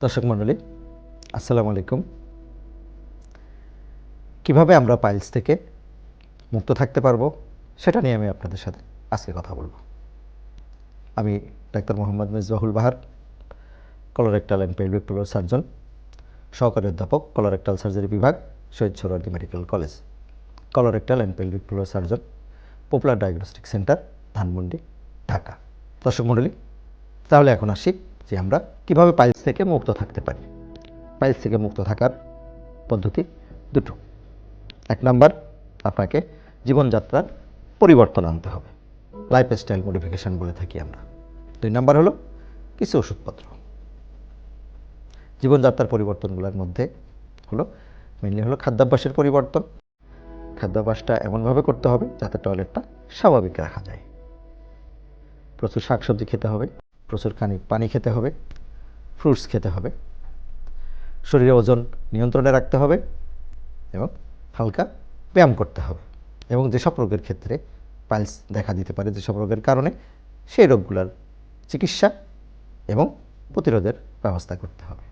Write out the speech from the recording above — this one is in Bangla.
দর্শক মণ্ডলী, আসসালামু আলাইকুম। কিভাবে আমরা পাইলস থেকে মুক্ত থাকতে পারবো সেটা নিয়ে আমি আপনাদের সাথে আজকে কথা বলবো। আমি doctor Mohammad Misbahul Bahar, colorectal and pelvic floor surgeon, সহকারী অধ্যাপক, কলোরেক্টাল সার্জারি বিভাগ, Shaheed Suhrawardy medical college, colorectal and pelvic floor surgeon, popular diagnostic centre, Dhanmondi, Dhaka. দর্শক মণ্ডলী, তাহলে এখন আসি যে আমরা কিভাবে পাইলস থেকে মুক্ত থাকতে পারি। পাইলস থেকে মুক্ত থাকার পদ্ধতি দুটো। এক নাম্বার, আপনাকে জীবনযাত্রার পরিবর্তন আনতে হবে, লাইফস্টাইল মডিফিকেশান বলে থাকি আমরা। দুই নাম্বার হলো কিছু ওষুধপত্র। জীবনযাত্রার পরিবর্তনগুলোর মধ্যে হলো মেনলি হলো খাদ্যাভ্যাসের পরিবর্তন। খাদ্যাভ্যাসটা এমনভাবে করতে হবে যাতে টয়লেটটা স্বাভাবিক রাখা যায়। প্রচুর শাকসবজি খেতে হবে, প্রচুর পানি খেতে হবে, ফ্রুটস খেতে হবে, শরীরে ওজন নিয়ন্ত্রণে রাখতে হবে এবং হালকা ব্যায়াম করতে হবে। এবং যেসব রোগের ক্ষেত্রে পাইলস দেখা দিতে পারে, যেসব রোগের কারণে, সেই রোগগুলোর চিকিৎসা এবং প্রতিরোধের ব্যবস্থা করতে হবে।